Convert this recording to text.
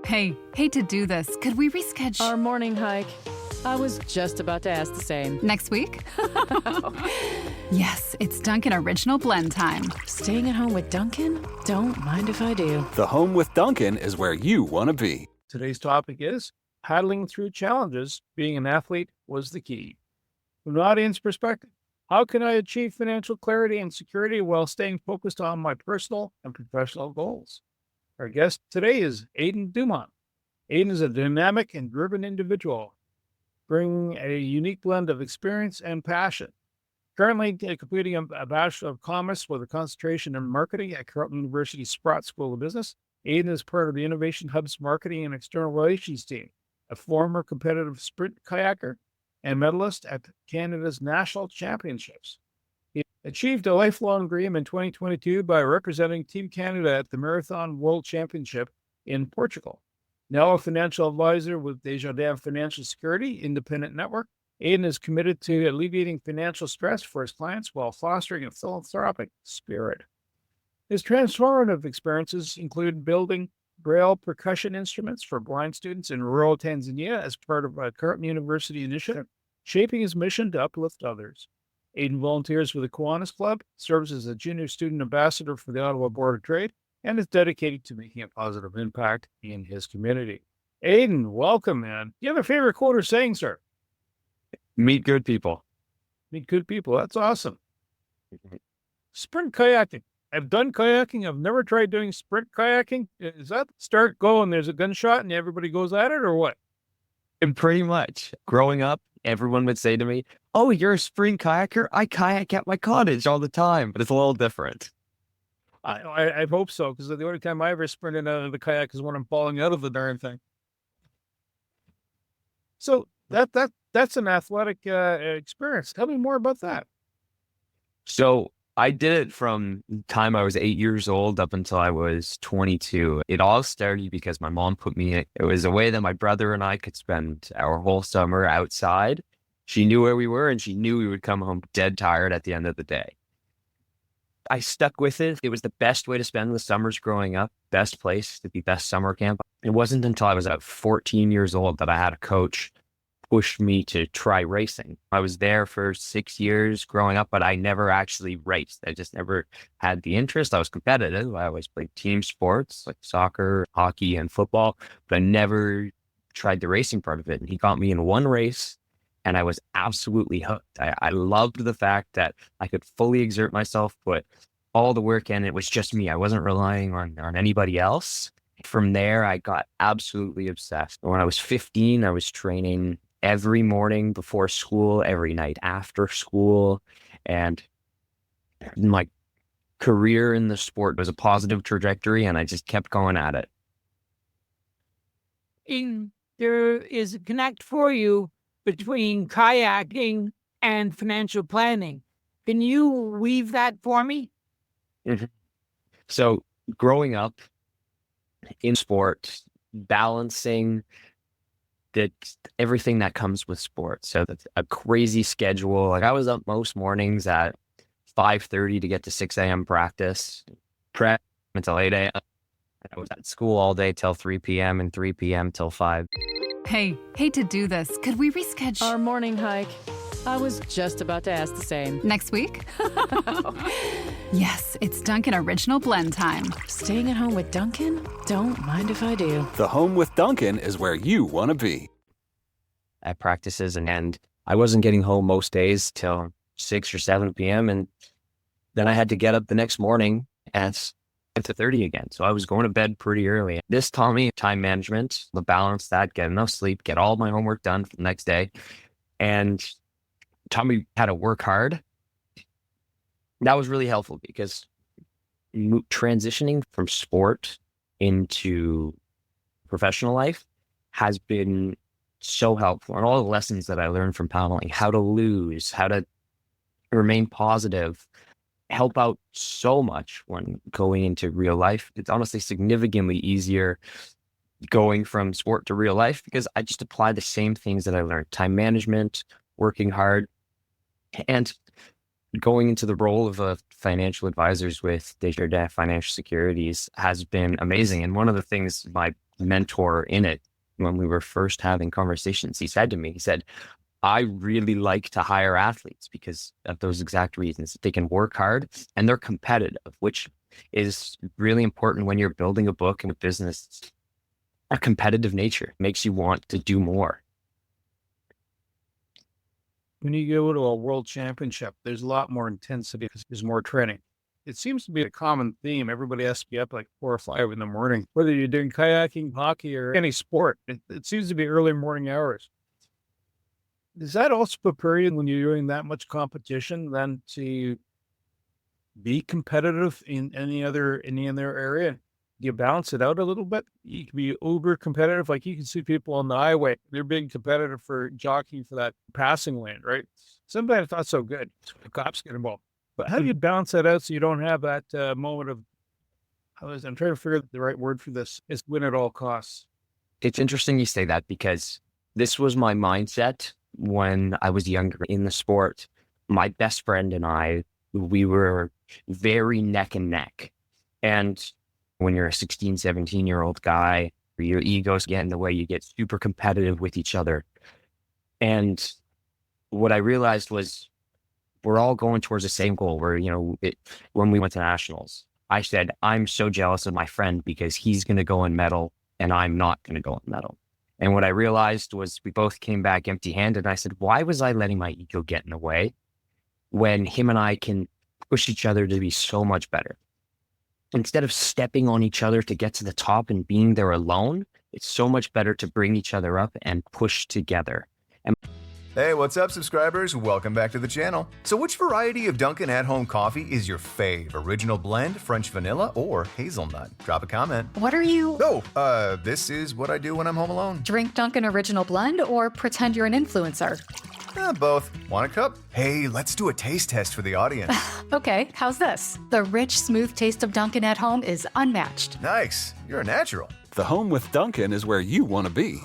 Hey, hate to do this. Could we reschedule Our morning hike. I was just about to ask the same. next week? Yes, it's Dunkin' Original Blend time. Staying at home with Dunkin'? Don't mind if I do. The home with Dunkin' is where you want to be. Today's topic is paddling through challenges. Being an athlete was the key. From an audience perspective, how can I achieve financial clarity and security while staying focused on my personal and professional goals? Our guest today is Aidan Dumont. Aidan is a dynamic and driven individual, bringing a unique blend of experience and passion. Currently completing a Bachelor of Commerce with a concentration in marketing at Carleton University Sprott School of Business, Aidan is part of the Innovation Hub's marketing and external relations team, a former competitive sprint kayaker and medalist at Canada's national championships. He achieved a lifelong dream in 2022 by representing Team Canada at the Marathon World Championship in Portugal. Now a financial advisor with Desjardins Financial Security Independent Network, Aidan is committed to alleviating financial stress for his clients while fostering a philanthropic spirit. His transformative experiences include building Braille percussion instruments for blind students in rural Tanzania as part of a Carleton University initiative, shaping his mission to uplift others. Aidan volunteers with the Kiwanis Club, serves as a junior student ambassador for the Ottawa Board of Trade, and is dedicated to making a positive impact in his community. Aidan, welcome, man. Do you have a favorite quote or saying, sir? Meet good people. Meet good people. That's awesome. Sprint kayaking. I've done kayaking. I've never tried doing sprint kayaking. Is that start, go, and there's a gunshot and everybody goes at it, or what? And pretty much growing up, everyone would say to me, "Oh, you're a sprint kayaker? I kayak at my cottage all the time," but it's a little different. I hope so, because the only time I ever sprinted out of the kayak is when I'm falling out of the darn thing. So that's an athletic experience. Tell me more about that. So I did it from the time I was 8 years old up until I was 22. It all started because my mom put me in. It was a way that my brother and I could spend our whole summer outside. She knew where we were and she knew we would come home dead tired at the end of the day. I stuck with it. It was the best way to spend the summers growing up, best place to be, best summer camp. It wasn't until I was about 14 years old that I had a coach push me to try racing. I was there for 6 years growing up, but I never actually raced. I just never had the interest. I was competitive. I always played team sports like soccer, hockey, and football, but I never tried the racing part of it. And he got me in one race and I was absolutely hooked. I loved the fact that I could fully exert myself, put all the work in. It was just me. I wasn't relying on anybody else. From there, I got absolutely obsessed. When I was 15, I was training every morning before school, every night after school. And my career in the sport was a positive trajectory, and I just kept going at it. There is a connect for you between kayaking and financial planning. Can you weave that for me? Mhm. So growing up in sport, balancing everything that comes with sports. So that's a crazy schedule. Like I was up most mornings at 5:30 to get to 6 a.m. practice, prep until 8 a.m. I was at school all day till 3 p.m. and 3 p.m. till 5. Hey, hate to do this. Could we reschedule Our morning hike. I was just about to ask the same. next week? Yes, it's Dunkin' Original Blend time. Staying at home with Dunkin'? Don't mind if I do. The home with Dunkin' is where you want to be. At practices and I wasn't getting home most days till 6 or 7 p.m. And then I had to get up the next morning at 5:30 again. So I was going to bed pretty early. This taught me time management, the balance that, get enough sleep, get all my homework done for the next day, and taught me how to work hard. That was really helpful because transitioning from sport into professional life has been so helpful. And all the lessons that I learned from paddling, how to lose, how to remain positive, help out so much when going into real life. It's honestly significantly easier going from sport to real life because I just apply the same things that I learned: time management, working hard. And Going into the role of a financial advisors with Desjardins Financial Securities has been amazing. And one of the things my mentor in it, when we were first having conversations, he said to me, he said, I really like to hire athletes because of those exact reasons. They can work hard and they're competitive, which is really important when you're building a book and a business. A competitive nature makes you want to do more. When you go to a world championship, there's a lot more intensity because there's more training. It seems to be a common theme. Everybody has to be up like 4 or 5 in the morning, whether you're doing kayaking, hockey, or any sport. It seems to be early morning hours. Does that also prepare you when you're doing that much competition then to be competitive in any other area? Do you balance it out a little bit? You can be uber competitive. Like you can see people on the highway, they're being competitive for jockeying for that passing lane, right? Somebody I thought so good. The cops get involved. But how do you balance that out so you don't have that moment of, I'm trying to figure out the right word for this, is win at all costs. It's interesting you say that because this was my mindset when I was younger in the sport. My best friend and I, we were very neck and neck. And when you're a 16, 17-year-old guy, your egos get in the way, you get super competitive with each other. And what I realized was we're all going towards the same goal where, when we went to nationals, I said, I'm so jealous of my friend because he's going to go and medal and I'm not going to go and medal. And what I realized was we both came back empty-handed. And I said, why was I letting my ego get in the way when him and I can push each other to be so much better? Instead of stepping on each other to get to the top and being there alone, it's so much better to bring each other up and push together. Hey, what's up, subscribers? Welcome back to the channel. So which variety of Dunkin' at-home coffee is your fave? Original blend, French vanilla, or hazelnut? Drop a comment. What are you? Oh, this is what I do when I'm home alone. Drink Dunkin' Original Blend or pretend you're an influencer? Both. Want a cup? Hey, let's do a taste test for the audience. Okay, how's this? The rich, smooth taste of Dunkin' at home is unmatched. Nice. You're a natural. The home with Dunkin' is where you want to be.